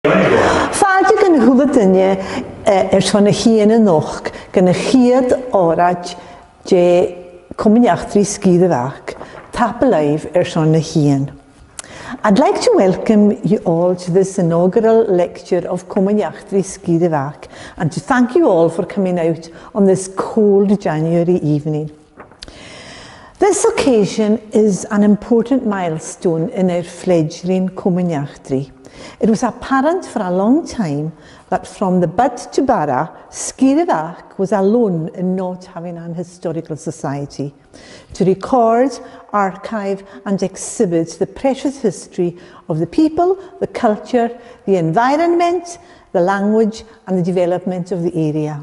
Fáilte gan thula duine son na chéana noch, gan na chiad árad de Cumann-Eachtraí Scíomh Mhac, tap alive son na chéan. I'd like to welcome you all to this inaugural lecture of Cumann-Eachtraí Scíomh Mhac and to thank you all for coming out on this cold January evening. This occasion is an important milestone in our fledgling Cumann-Eachtraí. It was apparent for a long time that from the bud to bara, Scíomh Mhac was alone in not having an historical society to record, archive and exhibit the precious history of the people, the culture, the environment, the language and the development of the area.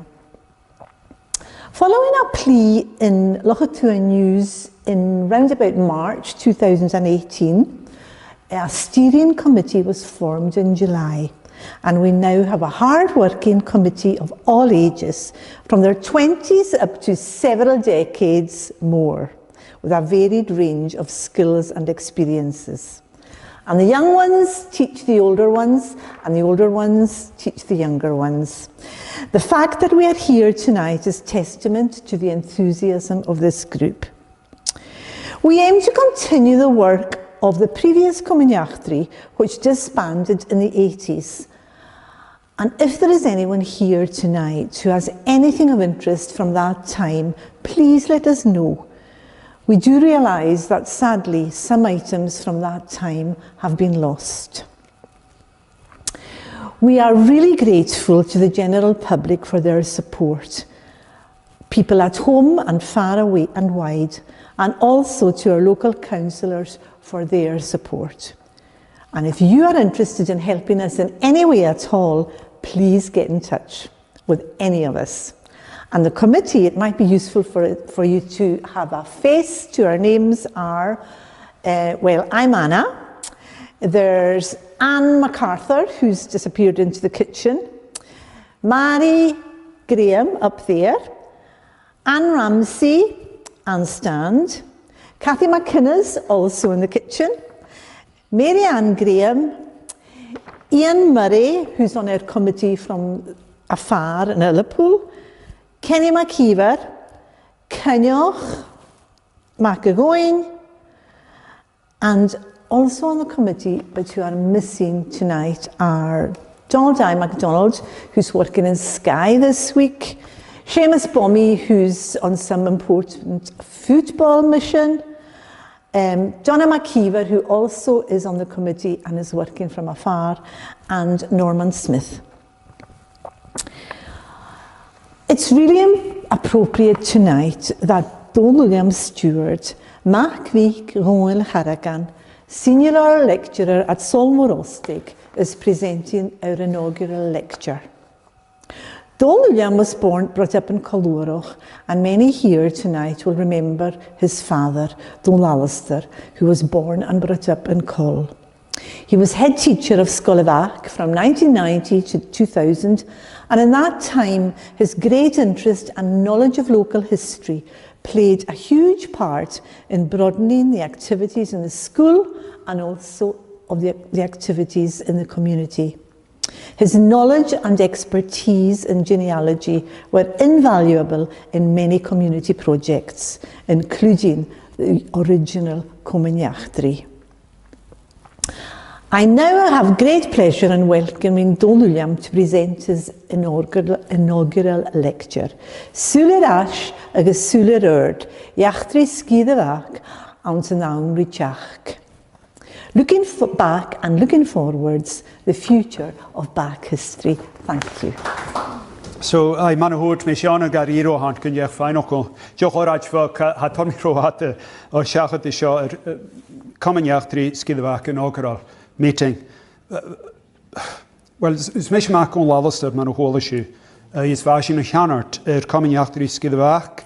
Following a plea in Locha Tua News in round about March 2018, a steering committee was formed in July, and we now have a hard-working committee of all ages, from their 20s up to several decades more, with a varied range of skills and experiences. And the young ones teach the older ones, and the older ones teach the younger ones. The fact that we are here tonight is testament to the enthusiasm of this group. We aim to continue the work of the previous Cumann-Eachtraí, which disbanded in the 80s. And if there is anyone here tonight who has anything of interest from that time, please let us know. We do realise that sadly some items from that time have been lost. We are really grateful to the general public for their support, people at home and far away and wide, and also to our local councillors for their support. And if you are interested in helping us in any way at all, please get in touch with any of us. And the committee, it might be useful for you to have a face to our names are, well, I'm Anna. There's Anne MacArthur, who's disappeared into the kitchen. Mary Graham up there. Anne Ramsey, Anne Stand. Cathy McInnes, also in the kitchen. Mary Ann Graham. Ian Murray, who's on our committee from afar in Liverpool. Kenny McKeever, Cynioch McEgoin, and also on the committee, but who are missing tonight, are Donald I. MacDonald, who's working in Skye this week, Seamus Bommy, who's on some important football mission, Donna McKeever, who also is on the committee and is working from afar, and Norman Smith. It's really appropriate tonight that Dol William Stewart, Mac Vic Roel Harragan, Senior Lecturer at Solmor Ostig, is presenting our inaugural lecture. Dol William was brought up in Colúrach, and many here tonight will remember his father, Dol Alistair, who was born and brought up in Col. He was head teacher of Scíomh Mhac from 1990 to 2000, and in that time his great interest and knowledge of local history played a huge part in broadening the activities in the school and also of the activities in the community. His knowledge and expertise in genealogy were invaluable in many community projects, including the original Cumann-Eachtraí. I now have great pleasure in welcoming Dol William to present his inaugural lecture. Súil Ash agus Súil Ard, Eachtraí Scíomh Mhac an Naum Richach. Looking back and looking forwards, the future of Bach history. Thank you. So, I manahort me Sianna Gariro han kun jeg feinoko. Jo horaj for haton mi rohate o shachat de sha Cumann-Eachtraí Scíomh Mhac inaugural meeting. Well, is mich mak on lalaster man holishu. Is vashin a chanart Cumann-Eachtraí Scíomh Mhac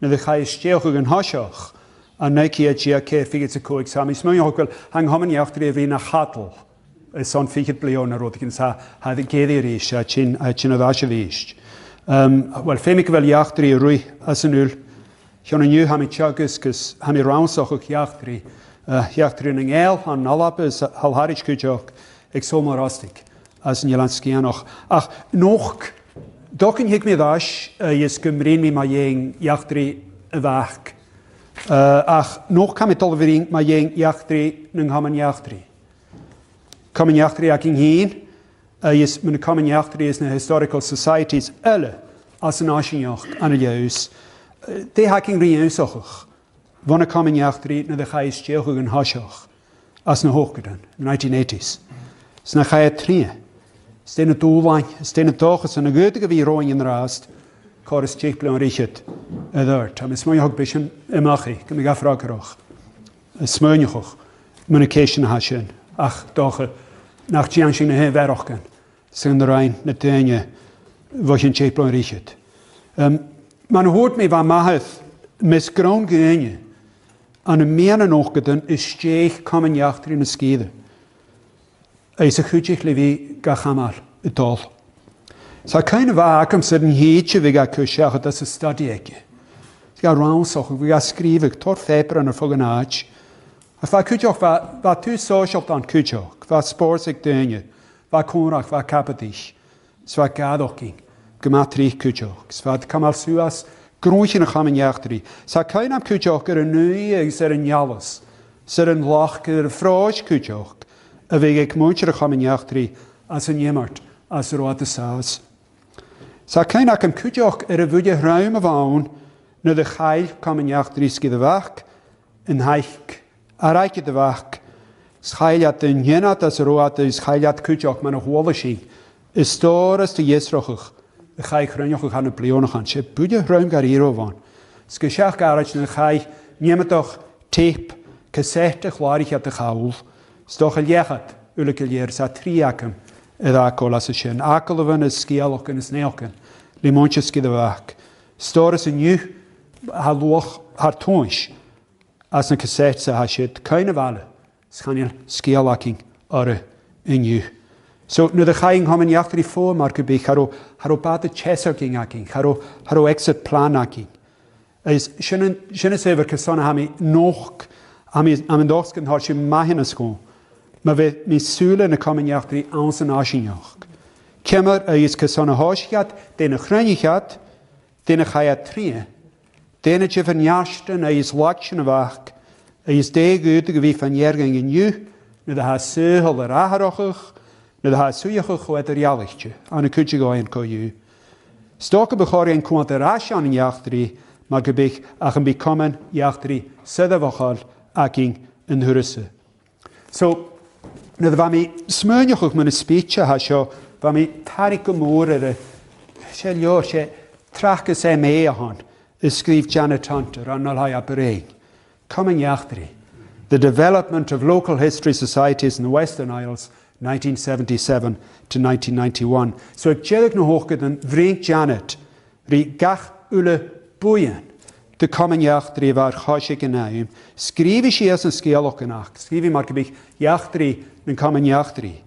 na de chai steoch an hashach. And Nike GK figures a co-exam. Is my uncle hang Cumann-Eachtraí vi na hatel. Son figet bleona rod can sa had the gedierish a chin of ashavish. Well, femik vel Eachtraí rui as an ul. John a new hamichagus cause hami roundsoch Eachtraí. Eachtraí an el an nalap is halharich kujok exomorastic. as yn Ielan sgianoch. Ach, noch, docyn hig mi ddash, ys gymryn mi mae ie'n iachdri y fach. Ach, noch kam het al fyrin mae ie'n iachdri nyng haman iachdri. Common iachdri ac yng hyn, ys mynd y common iachdri ys na historical societies yle as yn asianioch an y liaws. De hac yng rhiaws ochach. Van y common iachdri na de chais diolch yn hasioch as na hochgedan, in the 1980s. Sna chai tri. Stein y dŵlain, stein y dochas yn y gydig fi roi'n yn rast, cor ysdiech blaen richyd y ddart. Am ysmwynioch bysyn ymachi, gymig affragarach. Ysmwynioch, communication hasyn, ach docha, nach tian sy'n na hyn ferach gan, sy'n rhain na dynnu, fos yn tiech blaen richyd. Mae'n hwrt mi fa mahydd, mis groen gynnu, an y mian yn ochgedan is stiech common iachdri na sgydde. Is a chwydych le fi gachamal y dol. So kind of acum sydd yn hyd fi ga cwsiach at as y stadi egi. Ga rawnsoch, fi ga sgrifig, tor ffeber yn y ffog yn ag. A fa cwydioch, fa tu social dan cwydioch, fa sportsig dynnu, fa cwnrach, fa capadich, fa gadoching, gymatrich cwydioch, fa camal suas, grwych yn y chaman iachdri. So kind am cwydioch gyda nwy ag sydd yn ialas, sydd yn loch gyda'r ffroes cwydioch, a bheith ag mwyntir a chaman iachdri as yn iemart, as yr oed y saas. Sa cain ac am cwydioch y fwyd rhaim y fawn na dy chael chaman iachdri sgydd y fach, yn haich araig y fach, schailiad yn hynad as yr oed y schailiad cwydioch ma'n y hwol y si, ystor as dy iesrochach, y chaich rhainioch ych an y blionach an, se bwyd rhaim gar iro fawn. Sgysiach garage na chaich niematoch teip, cassette chlarich at y chawl, stoch y liechad, ulig y lier, sa tri acam, ydda acol as y sy'n. Acol y fan y sgialwch yn y sneolcan, li mwynch ysgydd y fach. Stor as y niw, ha lwch, har tŵnsh, as na cassette sa ha sydd, cain y fale, sganil sgialacing ar y niw. So, nid y chaing homen iachdri ffô mar gybych, haro bad y chesarging acing, haro exit plan acing. Sy'n y sefyr cysona hami noch, am yn dochs gan har sy'n mahin ysgol, mae fe mi sŵl yn y common iachdri ans yn asianioch. Cymar ys cysona hosiad, dyn y chranichad, dyn y chaiad tri, dyn y jyfyn iastan ys lach yn y fach, ys deg yd y gyfi fan iergang yn yw, nid ha sŵhol yr aharochach, nid ha sŵiachach o edrych ialichtio, an y cwtig oen co yw. Stoc y bychori yn cwant yr asian yn iachdri, mae gybych ach yn by common iachdri sydd y fochol ac yn hwrysu. So, nid fa mi smynioch o'ch mewn y speech ha sio, fa mi tarig gymwr ar y, se lior, se trach ys MA a hon, ysgrif Janet Hunter, annal hai a Brain. Common iachdri, The Development of Local History Societies in the Western Isles, 1977 to 1991. So ag jedig na hochgyd yn vrink Janet, ri gach ule bwyen, de common iachdri var chosig yn aim, sgrifi si as yn sgialwch yn ach, sgrifi mar gybych iachdri yn common iachdri.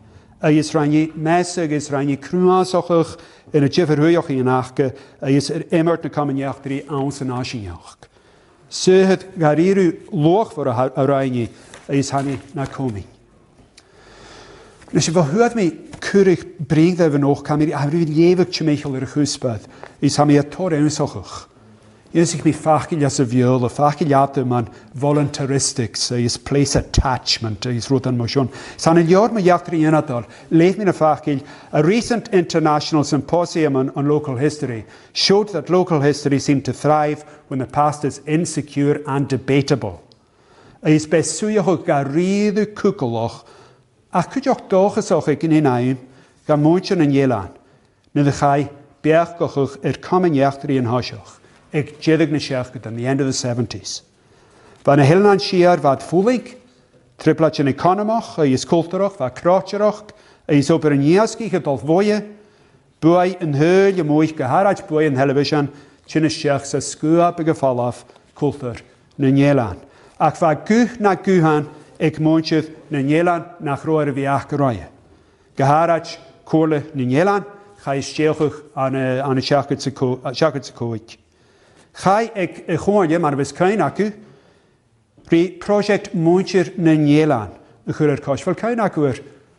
A ys rhaid mesig, ys rhaid crwasochach yn y jyfr hwyoch yn achge, a ys emmert na common iachdri ans yn asianioch. Syhyd gar iru loch for a rhaid a ys hannu na coming. Nes i fo hwyd mi cwrig bring dda fy noch, cam i rwy'n lefyg tymeichel ar y chwsbad, ys ham i a tor ewnsochach. Ys ich mi fachgil as y fiol, a fachgil ad yma'n voluntaristics, ys place attachment, ys rwyd yn mosion. San y lior mae iachdri yn adol, leif mi'n a fachgil, a recent international symposium on local history showed that local history seemed to thrive when the past is insecure and debatable. Ys beswioch o garridw cwgoloch, a cwydioch dochas o'ch ag yn hynnaim, gan mwyntion yn ielan, nid y chai beach gochwch common iachdri yn hosioch. Ag jedig na siach at the end of the 70s. Van a hilnan siar vad fúlig, triplach yn economach, a is culturach, va crotcherach, a is oper yn iaski gedolf voie, bwy yn hyl y mwych geharach bwy yn television, chyn y siach sa skua begefalaf cultur na nielan. Ac va guh na guhan ag mwynsydd na nielan na chroer y fiach geroie. Geharach cwrle na nielan, chai stielchwch an y siachgyd sy coig. Chai ag y chwrle mar fys cain acu, ri prosiect mwynsyr na nielan, y chwrle'r cos, fel cain acu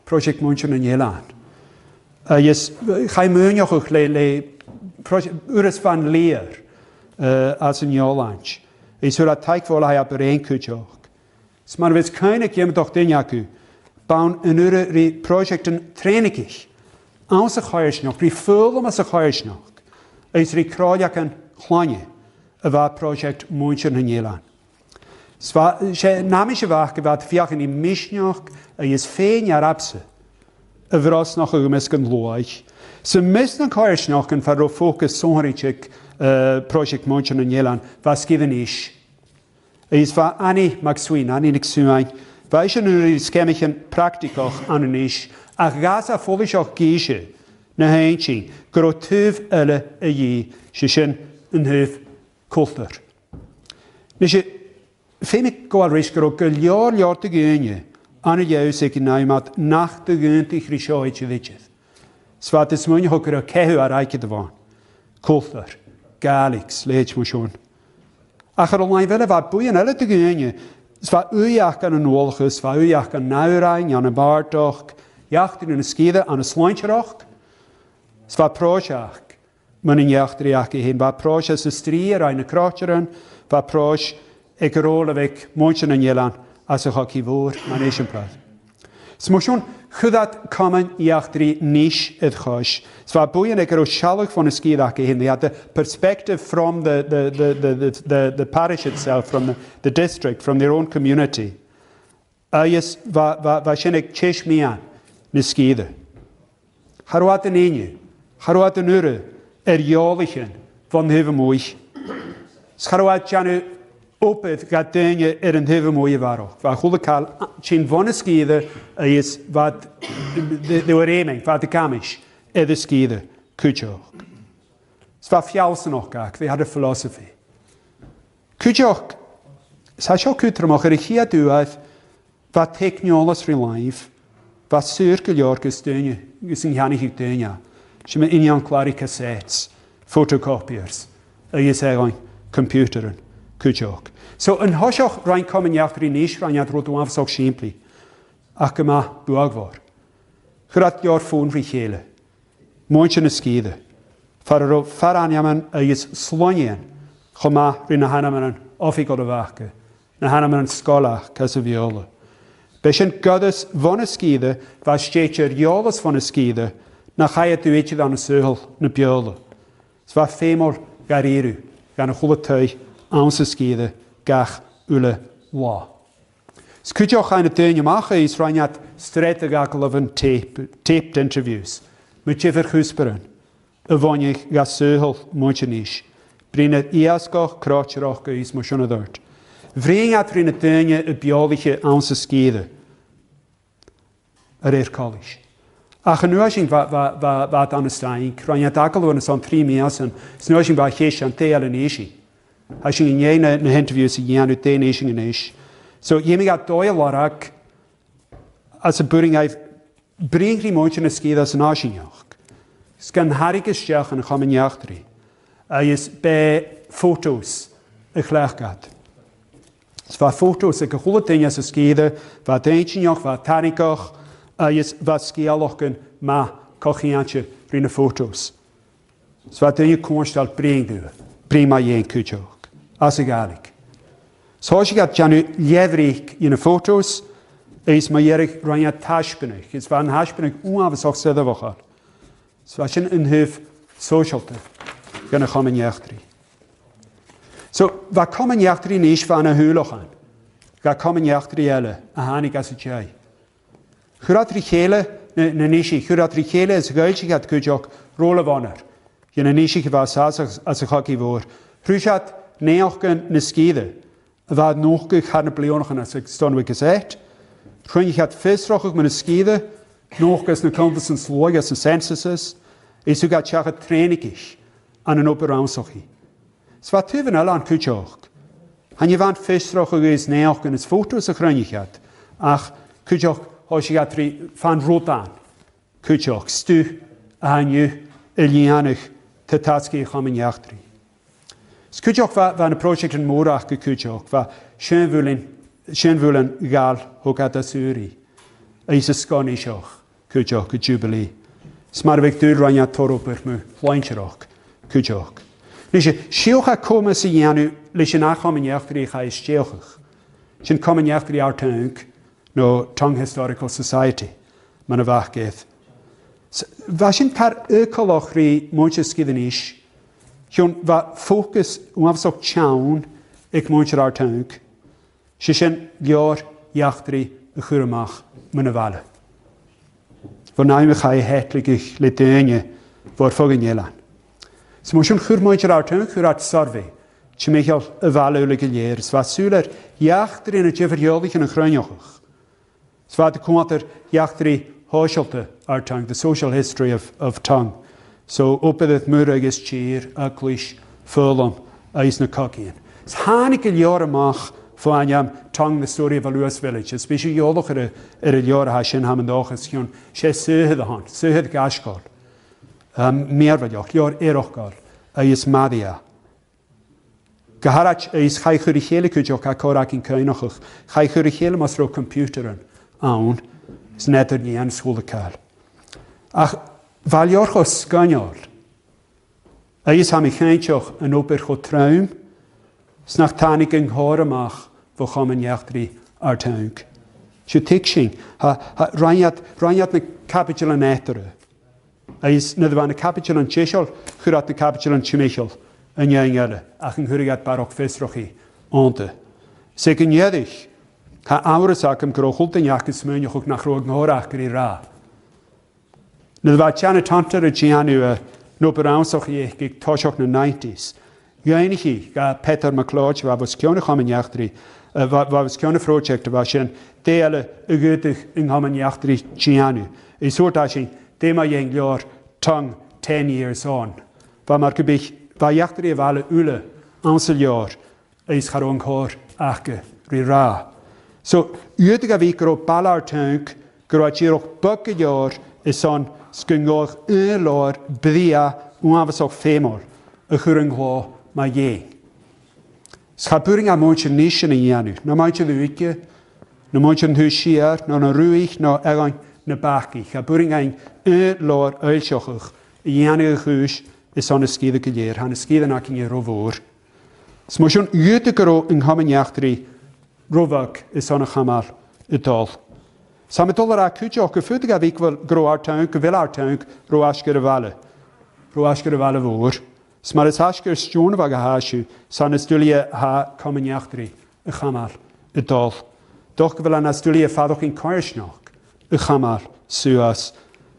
prosiect mwynsyr na nielan. Is ga je meunjoch ook le ures van leer als een jolanch. Is zo dat tijd voor hij op een kutjoch. Maar we kunnen je toch dinjaku. Bouwen een ure projecten trainingig. Als een gaarsnog, die vullen met een gaarsnog. Is die kraajak een kleine. Een project moentje in Nederland. Namens je wagen wat vier in die misnog. Is 5 jaar abse. Verras nog een gemisken loog. Ze missen een gaarsnog en voor de focus zonrichik project moentje in Nederland. Was geven is. Is van Annie Maxwin, Annie Nixuin. Wij zijn nu schemmigen praktisch aan een is. Ach gaza volgens ook kiezen. Na heintje. Grotuv elle je. Ze zijn een huf cultuur. Dus je vind ik wel risk ook een jaar te gaan. Aan het juist ik nou met nacht te gaan te grisoetje witjes. Zwart is moeilijk ook een kehu areiken te waren. Cultuur. Galix, leed me schon. Ach, er alleen willen wat boeien alle te gaan. Zwaar uurjacht aan een oorlog, zwaar uurjacht aan nauwrein, aan een baardag, jacht in een skiede, aan een slantjeroch. Zwaar project. Men een jacht riach heen, waar project is de strier, een krachtjeren, waar project ik rollen weg, mondje in Nederland, als ik ook hier woord, mijn eigen plaats. Ze moet schon goed dat komen jacht niet het gas. Zwaar boeien ik ook schallig van een skiede heen. They had the perspective from the parish itself, from the district, from their own community. Yes, waarschijnlijk chesh me aan, de skiede. Haruat een ene, haruat een ure, jaligen van heel mooi. Haruat janu op het gaat dingen een heel mooie waarop. Waar goede kaal, geen van de skiede is wat de ooreming, wat de kamisch, de skiede, kutjoch. Het was fjousen nog gek, we hadden filosofie. Kutjoch, zij zou kutre maken, ik hier doe wat technologisch relief, wat circularke dingen, is een janige dingen. Je met in jan klare cassettes, fotocopiers, je zeggen computeren, kutjoch. So een hoshach rein komen jachter in is, rein jat roto af zo simpel. Ach gema buag war. Grat jaar foon richele. Moentje een skiede. Far aan jaman is slonjen. Gema rin hanamen of ik de waken. Na hanamen schola kase viola. Besjen godes van een skiede, was steetje joles van een skiede. Na ga je tu eetje dan een zeugel, een pjole. Zwa femor gariru, gaan een goede tui, aan zijn skiede. Gach ulle wa. Dus kun je ook een teentje maken, is ranjat strategakel van taped interviews. Moet je vergusperen. Wanneer je zeugel moet je niet. Breng het iasko, krachtjeroch, is maar schon dort. Vreng het in het teentje het biologische aan zijn skiede. Er college. Ach, nu als je wat aan de staan, ranjat akel van zo'n 3 messen, nu als je wat geest aan teel en ishi. Als je in een interview ziet, je aan het nation is. Zo, je gaat doorlarak als een boering heeft, breng die moeite naar skiën als een asjenjacht. Het kan harige schaak en gaan jachtri. Is bij foto's een gelijk gaat. Het was foto's, ik goede dingen als skiën, wat eentje wat tanikoch, is wat skialochen, maar kochiantje in de foto's. Het was dingen konstelt brengen, breng maar je een kutje. Als ik eigenlijk. Zoals je gaat janu leverig in de foto's, is maar jerig ranja tashbenig. Het was een hashbenig onafens ook zelf ook al. Het was een huf social te. Gaan komen jachtri. Zo, wat komen jachtri niet van een huwelijk aan? Wat komen jachtri alle? Een hanik als het jij. Gurat richele, een nishi. Gurat richele is geultje gaat kun je ook rollen wanneer. Je een nishi was als een hakkie woord. Rushat neochen ne skiede. Waar nog gaan pleonen als ik stond we gezegd. Kun je gaat visrochig met een skiede. Nog als een compass en sloeg als een census. Is u gaat jagen trainingig aan een operatie. Zwaar tuven al aan kutjoch. En je want visrochig is neochen als foto's een grunje gaat. Ach kutjoch als je gaat van rood aan. Kutjoch stu aan je elianig te tatski gaan in jachtri. Skutjoch var en project in Morach gekutjoch var schönwullen gal hokat asuri. Is a skonishach kutjoch jubilee. Smar bheith dúr rhain a torúpar mú láinteach, cúteach. Nís siocha coma sa dhéanú leis an achamaneachtarí cha isteochach. Sin comaneachtarí artaung nó Tongue Historical Society, man a bhach géith. Va sin car colach rí móinte scidaníis, Hion va focus umafsok chaun ik moincher artaung. Sin geor jachtri a churamach muna vale. Van naime chai hetlig le deine vor fogan jelan. So mo sin chur moincher artaung churat sarve. Chimichal a vale ulige leer. Sva suler jachtri in a jeverjolig in a chronjochach. Sva de kumater jachtri hoshelte artaung, the social history of tongue. So oped het murig is cheer, aklish, fulham, eis na cockien. Es hanik a jare mach van jam tongue the story of a Lewis village. Es bishu joloch a jare ha shin ham and och is hion, she suhe the hand, suhe the gashkal. Meervajoch, jor erochkal, eis madia. Gaharach eis chai churich hele kujoch a korak in kainochach, chai churich hele mas ro computeren, aun, is netter nie an schule kal. Ach, Valjorcho scanjol. Eis ham ich eintjoch an oper go traum. Snach tanig in horamach vo chamen jachtri artaung. Sju tikshing. Reinjat na capital an etere. Eis na capital an chishol, churat na capital an chimichol. An jengele. Ach in hurigat barok fesrochi. Ante. Segen jedich. Ha aurasak am grochult en jakes meunjoch nach roog horach gri ra. Na dwa tjana tantar a gianu no beransoch ich gig toshok na 90s. Jainichi ga Peter McLeod wa was kione chamen jachtri wa was kione project wa shen dele ugutig in chamen jachtri gianu. I sort ashin dema jeng jor tongue 10 years on. Wa mar gebich wa jachtri wale ule ansel jor is charong hor achge ri ra. So udiga vikro balar tank gro chiroch bukke jor is on skungor lor bria uavasok femor a churing ho ma ye. Schapuring a moinche nischen in janu. Na moinche de wike, na moinche huishier, na ruig, na egan na baki. Schapuring ein lor uilsjochig. Janu chuis is on a skide geleer. Han a skide naking je rovor. Smoshon jutekero in hamen rovak is on a chamal utol. Samen dollar a kujoch gefutig a week wel gro artaung, wil artaung, ro asker vale. Ro asker vale voor. Smar is asker stjone wa gehashu, san stulie ha komen jachtri, a chamal, a dol. Doch wil an stulie fadoch in koersnoch, a chamal, suas.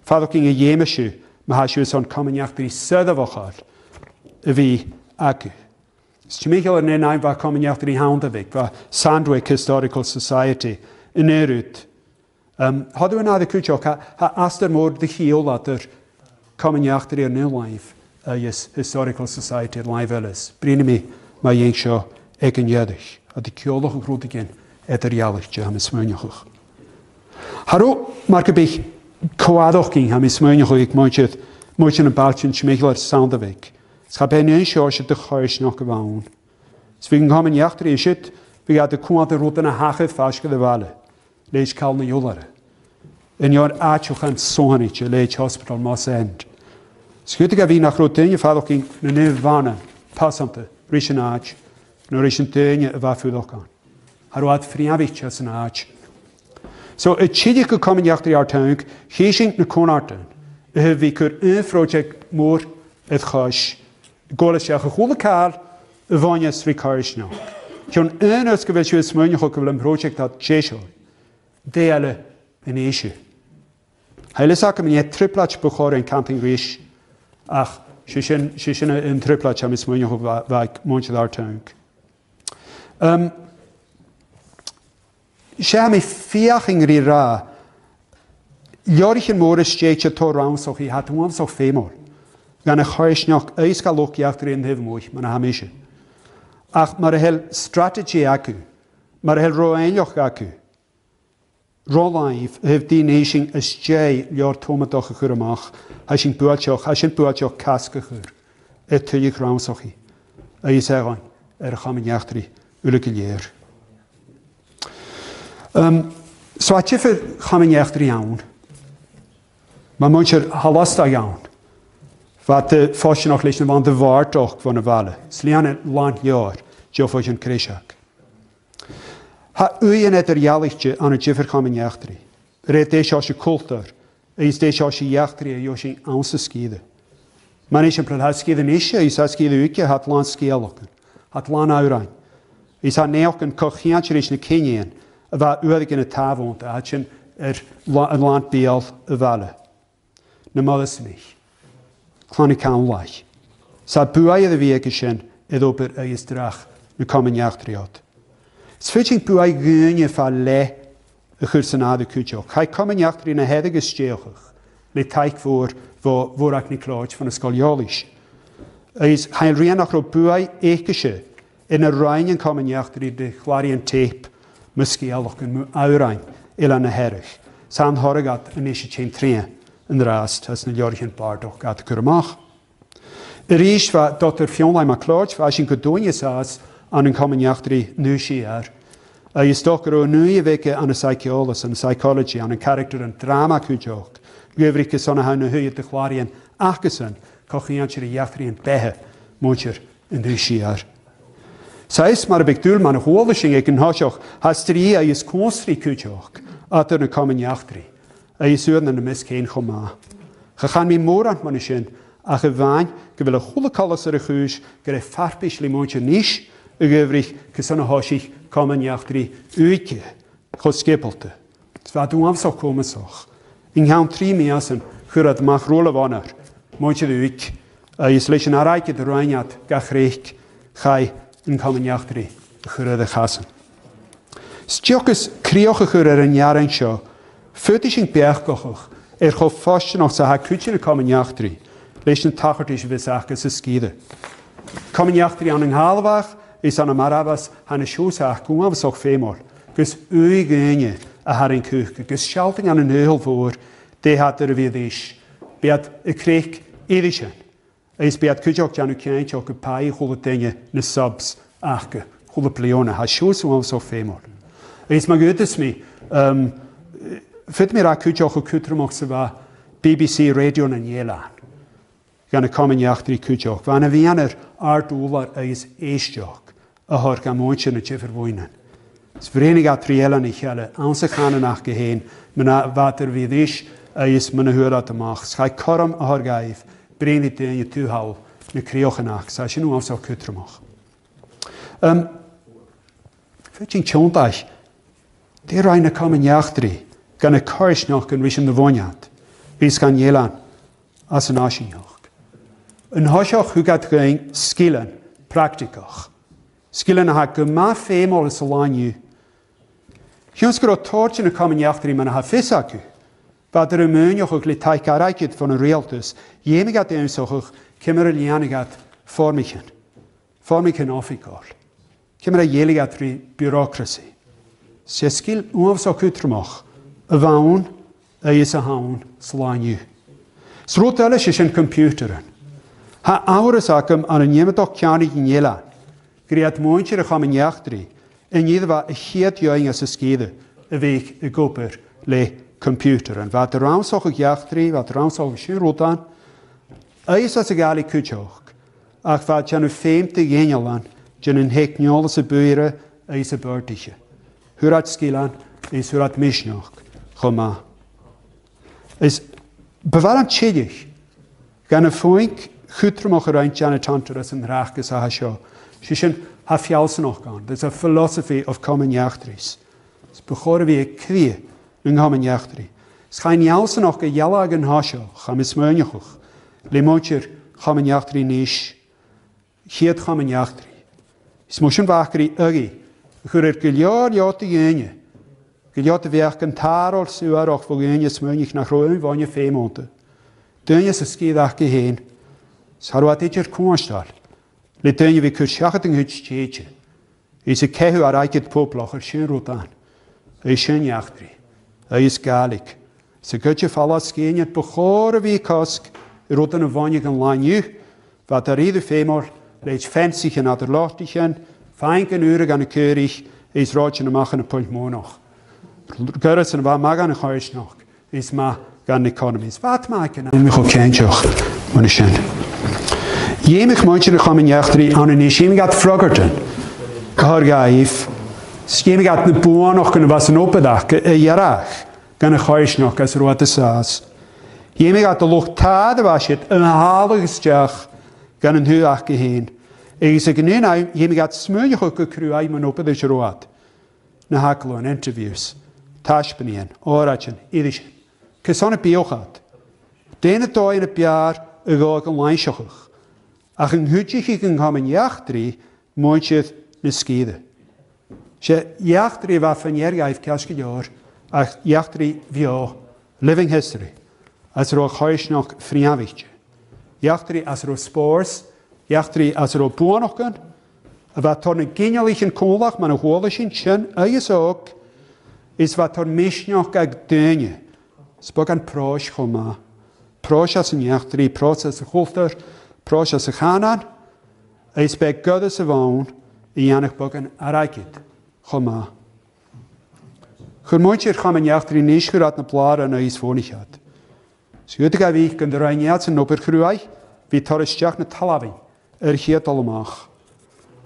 Fadoch in a jemeshu, ma hashu is on komen jachtri söder wochad, a vi aku. Stjemichel er nen ein wa komen jachtri houndavik, wa Sandwick Historical Society, in Erut. Hadden we na de kujoch ha aster moord de heel dat er komen jachter in new life yes Historical Society live is. Brine me ma jengsho eken jedig. Ad de kjoloch groot igen et er jalig jam smunjoch. Haro marke bich kwadoch ging ham smunjoch ik moichet een balchen schmechler soundweg. Schap en een shosh de khoish nog gewoon. Zwingen komen jachter is het we gaat de kwade rote na hage faske de wale. Lees kalne jolare. In jaar aatjoch aan sonetje lees hospital mas end. Schutige wie nach rotenje vader ging een nevane passante rischen aach no rischen tenje va fudoch kan. Haroat friavich as an aach. So het chidje gekomen jachter jaar tank geesing ne konarten. We kur een project more het gash. Goles ja gegoede kaal vanjes vikarisch nog. Jon een uitgewelje smunje een project dat chesho. Dele een issue. Hele zaken met je triplach begonnen in camping rish. Ach, shishin een triplach am smunje waar ik mondje daar tank. Shami fiaching rira. Jorich Morris jeetje to round so he had one so femor. Gan a choish nog eiska look jachter in hev moich man hamische. Ach maar hel strategy aku. Maar hel roenjoch aku. Rollife heeft die nation as jay jaar tomatoch gurmach. Hashin buatjoch kaskegeur. Et te je round so he. Ei zeggen gaan jachtri ulekelier. So at je gaan jachtri aan. Maar moet je halasta gaan. Wat de fasje nog lezen van de waardag van de wallen. Slian het lang jaar. Jo voor je krijg. Ha u en het realitje aan het jeffer komen jachtri. Red deze als je cultuur. Is deze als je jachtri jos je aanse skiede. Maar is een plaats skiede niet. Is dat skiede uitje had land skiellokken. Had land uitrein. Is had neok een kochiantje is een kinien. Wat u in het tafel had je een landbeeld wallen. Ne maar is niet. Kleine kan lach. Zat buaie de weekend het op is draag. Nu komen jachtri uit. Switching buaie gunje van le. De gursenade kutjok. Hij komen jachtri in een heilige steelgig. Le teik voor ik niet klaar van de skoliolisch. Hij rien nog op buaie ekesje. In een reinen komen jachtri de glarian tape. Muskielok en uitrein. Il aan de herrig. Zijn horgat en is het geen train. En de rest is een jorgen paardog gaat de kurmach. Is wat Dr. Fionlai McClarge, als je een cadeautje saas aan een komen jachtri nu jaar. Is toch een nieuwe week aan een psychologist, aan psychology, aan een karakter en drama kujok. Gevrik is aan een huye te glarien achgesen, kochiantje de jachtri en behe, moeder in nu jaar. Zij is maar bedoel man een hoorlishing ik een hoshok, has drie is konstri kujok, uit een komen jachtri. Is uren in de miskeen goma. Ge gaan me moran manischen, a gewaan, ge wil een goede kallasere guus, ge farbisch limontje nisch, gevrik ke zo'n hoshik komen jachtri uitje, geskippelte. Het was toen afzag komen zag. In gaan 3 measen, gerat mag rollen wanneer, montje de uik. Is lees een rijke de ruinjat, gachreek, gai in komen jachtri, gerat de gassen. Stjokes krioche gerat een jaar en show. Fötisching bergkochig, gaat vast nog zo haar kutje komen jachtri. Lees een tachertisch wissaken ze skieden. Komen jachtri aan een halweg, is aan een marabas, aan een schoesach, kom maar zo veelmaal. Dus u genje, haar een kuchje, dus schalting aan een heugel voor, die had er weer is. Beat, ik kreeg edischen. Is beat kutjok jan u kentje ook een paar goede dingen, ne subs, achke, goede pleonen, haar schoes om zo veelmaal. Is maar goed is me. Fit mir a kutjok o kutrumok se va BBC radio na Njelan. Gan komen jachtri kutjok. Van een wiener art over is eestjok. A hor kan moontje na tje verwoinen. Het verenig a triella niet helle. Aanse gaan nach geheen. Men wat er wie is, is men hoor dat te mag. Schij korm a hor gaif. Breng dit in je toehou. Ne kriochen nach. Sa je nu af zo kutrumok. Fitching tjontach. Die reine komen jachtri. Gan een kurs nog een richting de woonjaat. Is gaan jelan. Als een asjenjoch. Een hoshach hoe gaat geen skillen. Praktikach. Skillen ha gemaar feemol is lang je. Jons groot toortje ne komen jachtri men ha visaku. Wat er een meunjoch ook litaik arijkit van een realtus. Jeme gaat een zoch kimmer liane gaat vormichen. Vormichen official. Kimmer jeli gaat bureaucracy. Se skil onafzak utremach. A vaun, is a haun, slaan je. Sroot alles is een computer. Ha ouders akem aan een jemetok kjanig in jela. Griat moontje de gaan jachtri. En jeder wat een geet juing als een skede. Een week een koper le computer. En wat de raamzog jachtri, wat de raamzog is rood aan. Is als een gali kutjoch. Ach wat jan een feemte genjelan. Jan een hek njolse buren, is een beurtje. Hurat skilan, is hurat misnoch. Goma. Is bevalend chedig. Gan een foink goedremach eruit aan het tante als een raakjes hasho. Sischen hafjalsen nog gaan. Dat is een philosophy of common jachtris. Het begonnen wie een kwee in common jachtri. Schijn jalsen nog een jalagen hasho. Gaan we smeunjoch. Lemontjer common jachtri nisch. Geet common jachtri. Is motion wakri uggy. Gered giljaar jate genje. Giljaat werken tarol suarach voor genje smeunjich nach roem wanneer feemonte. Dunje se skidach geheen. Sarwat itcher konstal. Le dunje wie kurschachting hut steetje. Is een kehu arijket poplacher schön rood aan. Is schön jachtri. Is galik. Se gutje fallas genje begoren wie kask. Rood aan een wanneer een lanju. Wat er ieder feemol leed fancy en aderlachtigen. Feinken uren aan de keurig. Is roodje maken een punt monach. Gerritsen waar mag aan de huis nog. Is maar gan economies. Wat maak je nou? Ik ga kijken, maar niet zijn. Jemig mensen gaan in jachtri aan een jemig gaat froggerten. Haar gaif. Jemig gaat de boer nog kunnen was een open dag. Jarach. Gan een huis nog als er wat is saas. Jemig gaat de lucht tade was het een halve stjach. Gan een huach geheen. Ik zeg nee, jemig gaat smeuig ook gekruai maar open de rood. Na hakelo en interviews. Tashpenien, oratjen, iedereen. Kesan het bio gaat. Dene toe in het jaar een lijnschach. Ach een hutje gaan in jachtri, moet je het niet schieden. Ze jachtri wat van jaar heeft kasje jaar, ach jachtri via living history. Als er ook huis nog vriendwichtje. Jachtri als er ook spoors, jachtri als er ook boer nog kan. Wat er een genialige konlag, maar een hoorlijke chen, ook, is wat er mis nog gaat doen. Spok aan proos goma. Proos als een jachtri, proos als een holter, proos als een ganan. Is bij God ze woon, en janig bok aan arakit. Goma. Germontje gaan een jachtri niet geraad naar blaren en is wonig had. Schuitige week kan de Rijnjaatsen op het gruai, wie torres jacht naar talaving. Geet allemaal.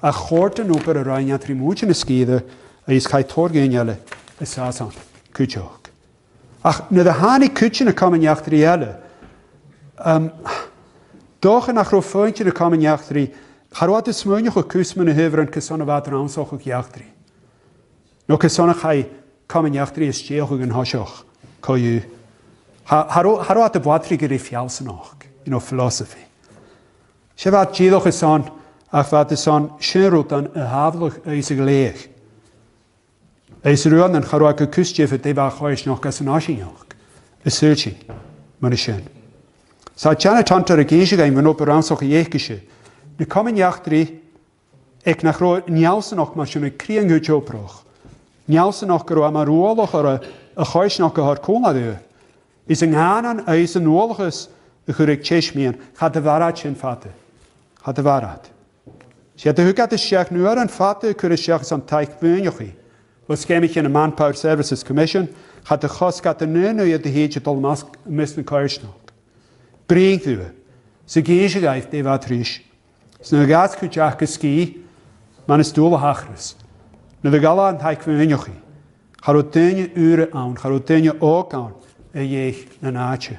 A gorten op een Rijnjaatri moetje skieden, is gij torgenjelle, is sasan, kutjok. Ach, nu de hani kutje komen jachtri. Doch en achro feuntje komen jachtri. Garwat is smeunje kus met een heuver en kesonne water aanzog jachtri. No kesonne gij komen jachtri is jeugd en hoshog. Koju. Harwat de water gerifialsen nog. Philosophy. Ze wat jeugd is aan, ach wat is aan schönroet aan een havelig eisig leeg. Is er een garwat kusje voor die waar huis nog als een asjinjog. Een searching. Maar is schön. Sa Janet Hunter gegeven gaan we op een ranzog jeugdje. Nu komen jachtri, ik naar groot njaalsen nog maar zo'n kriengutje oproog. Njaalsen nog groot maar oorlog er een huis nog haar kola deur. Is een hanan is een oorlog is de gericht chesmien. Gaat de waarheid zijn vatten. Gaat de waarheid. Ze had de hukat de schach nu aan vatten kunnen schach aan teig wenjochie. Was kem ik in de Manpower Services Commission. Gaat de gast gaat de nu de heetje tot mask misten kuis nog. Brengt u. Ze geven geeft die wat risch. Ze nu gaat kutjach geski, man is doel hachres. Nu de gala aan teig wenjochie. Gaat het 10 uren aan, gaat het 10 ook aan. En je een naadje.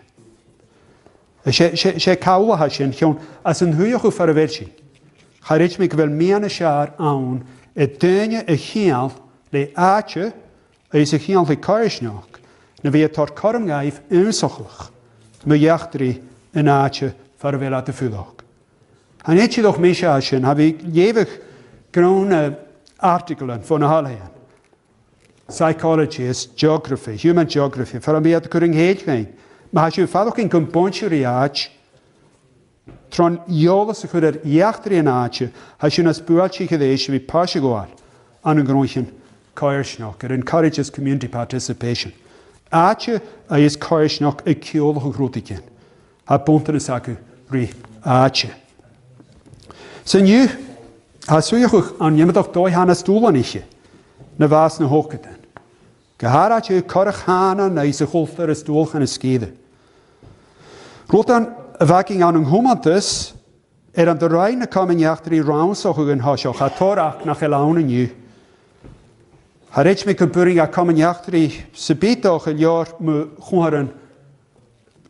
Ze kaula hasjen gewoon als een huige verwerking. Gaat het me wel meer een jaar aan. Het 10 een geel de aatje is een geel de kuis nog. Nu wie het tot korm geeft inzogelijk. Me jachtri een aatje voor wel te vullen. En het je toch meisje heb ik eeuwig groene artikelen van Halleën. Psychology, geography, human geography, voor een beetje te kunnen heen. Maar als je vaak ook in een pontje riaach, tron joles voor het jachtri een aatje, als je een spuitje geweest wie pasje gaat aan een groentje keursnok. It encourages community participation. Aatje is keursnok een kiolige grootje. Het ponten is ook ri aatje. Zo nu, als je ook aan iemand toch door aan het stoel niet, na was na hoogte. Geharat je korch hana na is holter is stoel gaan skeden. Rotan waking aan een humantus, aan de Rijn komen jachtri round zo een hasjo, gaat torach naar gelaune nu. Harich me kumpuring komen jachtri, se betoch een jaar me gewoon een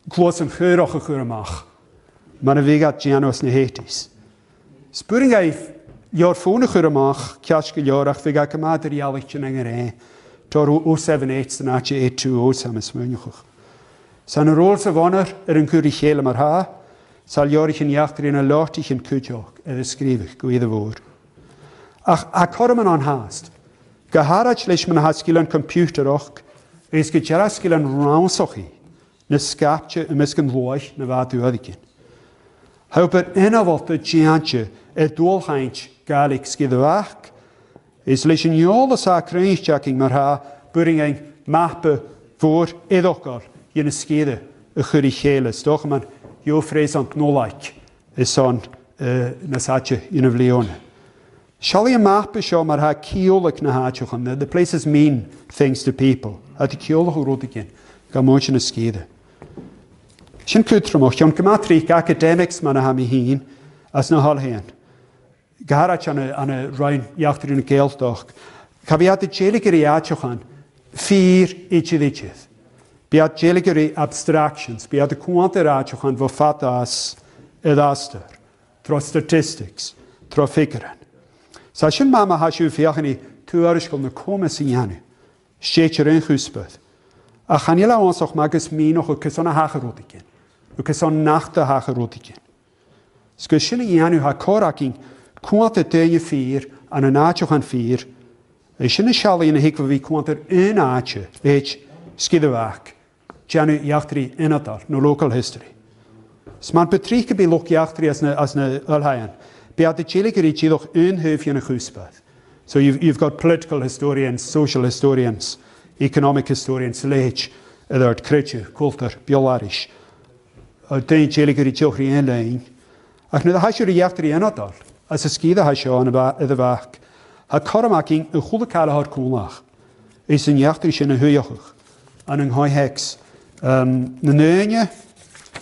kloos geurige geur mag. Maar een weg had Janos ne hetis. Spuring heeft jaar vorige geur mag, kjaske jaar, we gaan materiaaletje nengerij. Door O78 en atje E2O samen smeunjig. Zijn roze wanneer een kurig hele maar ha, zal jorig een jachter in een lachtig en kutjog, schrijvig, goeie woord. Ach, akkormen aan haast. Geharach lees men haskil een computer ook, is gejaraskil een raunsochi, ne skapje en misken loog, ne wat u adikin. Houper innovalt het giantje, het doelgeintje, galig skidewach, is lees een jolle zaak reinschakking maar ha, buringen mappe voor edokar, je skede, een gericheles, toch man, jo vreesant nolak, is zo'n nasatje in een vleone. Shall je mappe show maar ha kiolik na haatje gaan, the places mean things to people, had die kiolik rood again, ga mootje een skede. Sin cwtramwch, John gymatric academics ma'n ham I hun, as na hol hen. Gaharach an y rhain iachtr yn y geeldoch. Cafiad y jelig yr I adjochan, ffyr ichyd. Biad jelig yr I abstractions, biad y cwant yr adjochan fo fatas yd aster, tro statistics, tro ffigren. Sa sy'n mama hasiw fiach yn I tŵ arysgol na comas yn ianu, sieich yr un chwsbydd. A chanila onsoch magus minoch o cyson a hacharodigin. O cyson nachta hacharodigin. Sgwys sy'n ianu ha coracin cwant y dyn y ffyr an yn adioch an ffyr. E sy'n y siali yn y hig fo fi cwant yr un adio, leich sgidawach, janu iachtri inadal, no local history. Sma'n betrich gybi lwc iachtri as na ylhaen. Biad y jelig yr I giloch un hyf yn y chwsbydd. So you've got political historians, social historians, economic historians, leich, ydwyd credu, cultur, biolarish. Dyn jelig yr I giloch ri un lein. Ac nid haisio ri iachtri inadal, as y sgida haisio yn y fach, ha coramacing y chwle cael o'r cwlach. Is yn iachtri sy'n y hwyochwch. An yng nghoi hecs. Na nynja,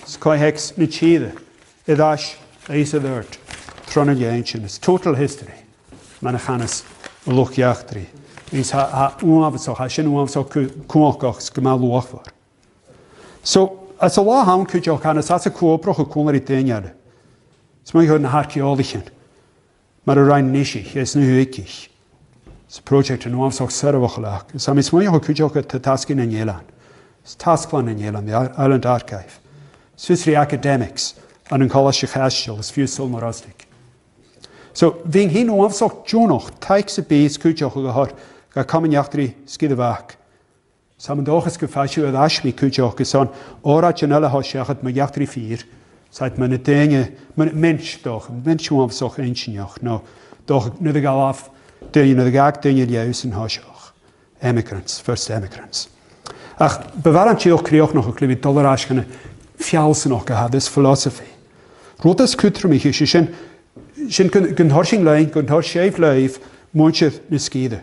skoi hecs na chide. Idash, eis y ddyrd. Tron yn iaintyn. It's total history. Man y chanes y lwch iachtri. Is ha uafsoch, ha sy'n uafsoch cwmogoch sgyma lwch for. So, as a law hawn cwydioch hanes, as y cwobroch y cwlnar I dyniad. Sma'n hwyd na harcheolichin. Mae'r rhain nisi, ys na hwygich. It's a project yn uafsoch serafach lach. So, mis mwy o cwydioch y tasgyn yn Ielan. It's taskplan in Yale, the Ireland Archive. Swiss academics and in college chastel is few solmarostic. So, being he no afsok jonoch, takes a bees, kujoch gehor, ga kamen yachtri skidavak. Samen doches gefashu ad ashmi kujoch geson, ora janella hoshachat ma yachtri 4. Seit meine dinge, mensch doch, mensch afsok enchinoch, no, doch nu de galaf, dinge de gag dinge juis en hoshach. Emigrants, first emigrants. Ach, bewaran ti ook kreeg nog een klein dollar aschene fialsen nog gehad, this philosophy. Rotas kutrumich is sin kun horsing lein, kun hors scheef leif, moentje ne skide.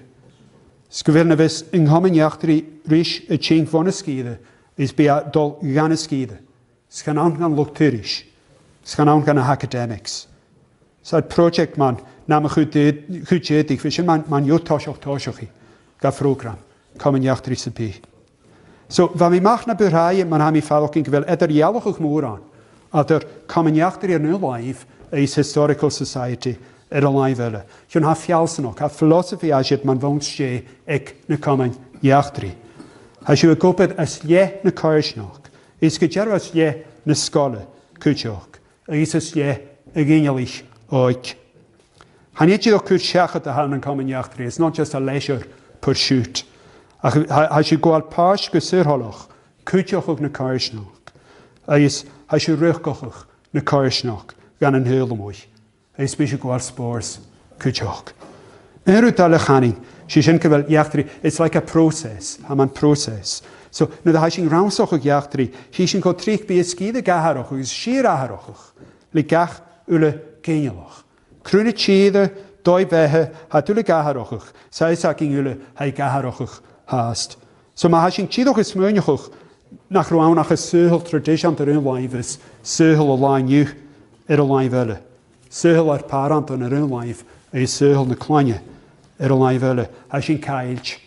Skewel na vis in hamen jachtri rish a chink van a skide is bia dol gan a skide. Skan aan locturish. Skan aan academics. So project man nam goed jetig vision man jotosh toshochi. Ga program. Kamen jachtri sepi. So, wat we mag naar bereiken, maar hebben we vaak ook wel eder jallig moer aan. Dat komen jachter in een life is historical society een life willen. Je hebt fialsen ook, have philosophy als je het man woont je ik ne komen jachter. Als je ook het als je ne kars nog, is het als je ne scholen kutjok, is het je genialig ooit. Han je ook kut schachet te halen komen jachter. It's not just a leisure pursuit. Als je goal paas gesirholoch, kutjoch ook ne karsnog. Als je rugkoch ne karsnog, gan een heel mooi. Is beetje goal spoors, kutjoch. En ruit alle ganing, je schenke wel jachtri. It's like a process, a process. So, nu de hashing roundsoch ook jachtri. Je schenke trek bij skide gaharoch, is sheer aharoch. Ligach ule kenjeloch. Krune chide, doi behe, hat ule gaharoch. Zij saking ule, hij gaharoch. Haast. So ma hashing chidoch is smönjoch nach roan nach a sehel tradition der un live is sehel a line you a line velle. Sehel ar parent on a un live a sehel na klanje a line velle. Hashing kailch.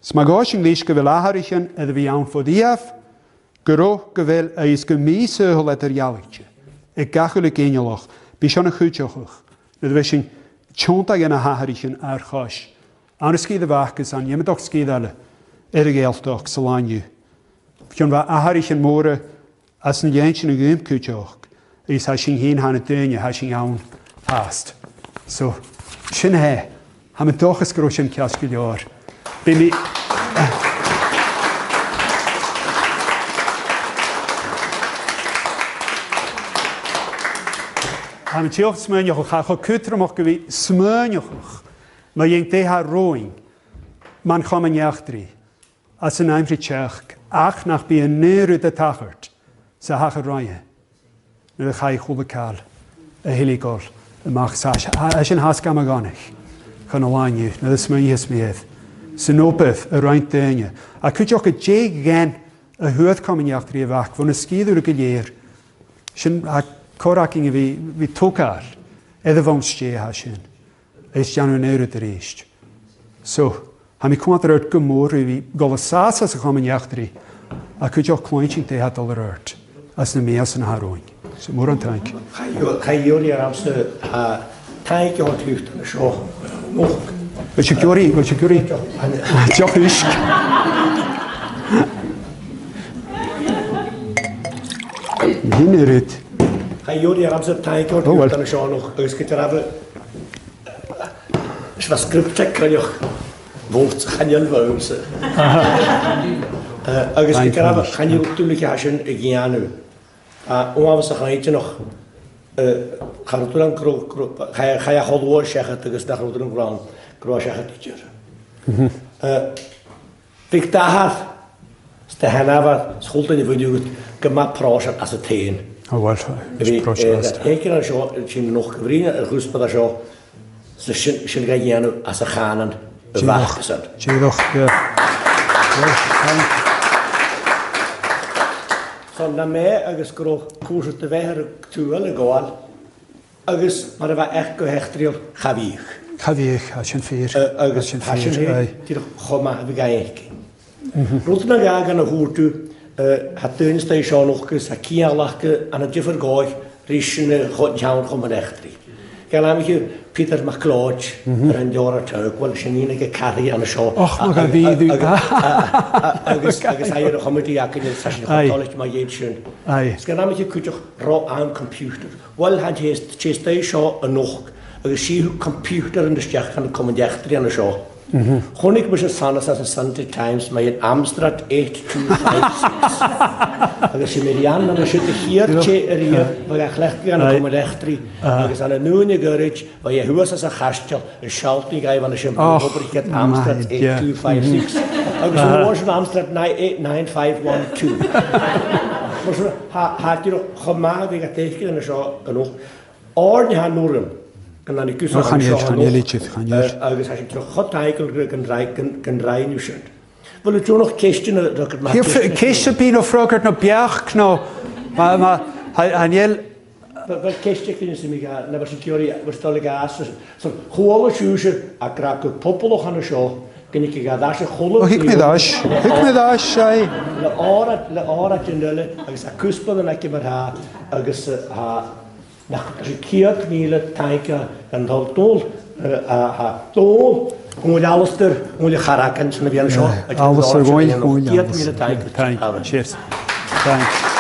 Smagashing lish gevel aharichen a vi aan for diaf. Gero gevel a is gemi sehel at der jaliche. E gachule genjeloch bi schon a chutjoch. Net wishing chonta gena aharichen ar khosh. Aneski de wachkes aan je toch skidale. Ergeld toch salanju. John wa aharich en more as een jentje een gumkutjoch. Is hashing heen han het dunje hashing aan haast. So shin he. Ham toch es groschen kaskiljar. Bimi Ham tjoch smenjoch ga kutrum gewi smenjoch. Maar je te haar roing, man komen jachtri. Als een eindje tjech, ach nach bij een neer de tachert, ze hagen rooien. Nu dan ga je goede kaal, een heligol, een mag saas. Als je een haas kan maganig, kan een lijn je, nu dat is mijn jes meed. Ze nopeth, een ruimte in je. Ik kun je ook een jeeg gaan, a huad coming achtri bach, van a skidur gylir, sin a coracking vi tokar, edda von ste ha sin, is janu neurut er eist. So, ha mi kwant er uit gemor vi golasas as a coming achtri, a could jo kloinching te hat al ert, as na meas an haroing. So, more on tank. Ga jullie er amste tankje had hucht en zo. Wil je curry? Tjoch isk. Hinnerit. Ga jullie er amste tankje had hucht en zo nog. Dus ik er hebben. Ik was scriptcheck kan je woord gaan jullie wel ze. Als ik er hebben gaan jullie natuurlijk haschen gaan nu. Ongeveer gaan je nog. Ga je dan ga je goed woord zeggen tegen de grote grond. Groot zeggen teacher. Ik daar sta hanava schuld in de video gemaakt praten als het heen. Oh wel. Ik kan zo zien nog vrienden goed bij dat zo. Ze zijn gaan als ze gaan en wachten zijn. Zie toch ja. Zo na mij als groot koers te weg toe willen gaan. Agus maar var echt gehechtrio Javier. Javier, als je vier. Agus vier. Die goma begaik. Rotna gaga na hoortu hat Dönstei schon noch ges Kialachke an der Jeffergoy rischene Gotjaun kommen echtri. Galamige Peter McLeod en Jora Turk wel shenine carry an show. Ach, maar wie du. Agus hij er kommen die jakken in session college maar jeet schön. Galamige kuch ro aan computer. Wel had je chestei show nog agus sie computer in de stach kan kommen echtri an show. Gewoon ik was een sannas als een Sunday Times, maar in Amsterdam 8256. Als je Marianne dan zit hier, waar je gelijk gaan komen rechtri. Als aan een nieuwe garage, waar je huis als een gastel, een schalting ga je van een shampoo fabriek in Amsterdam 8256. Als je was in Amsterdam 989512. Maar zo had je nog gemaakt, ik had tegen en zo nog. Orde gaan noemen. En dan ik zo gaan je liedje gaan je. Als je terug gaat kijken kan rijden nu zijn. Wil je nog kistje dat het maar. Hier kistje pino vroeger nog berg kno. Maar Daniel wel kistje kunnen ze me gaan. Dan was ik jullie bestel gas. Zo gewoon shoes a kraken popolo gaan show. Kan ik gaan daar zo gollen. Ik me daar zei. Le ora tendele. Als ik kuspen dan ik maar ha. Als ha als ik hier knielen, kijken en dan tol, moet je alles er, moet je geraken, zo heb je een show. Alles er gewoon, hier knielen, kijken. Cheers. Thanks.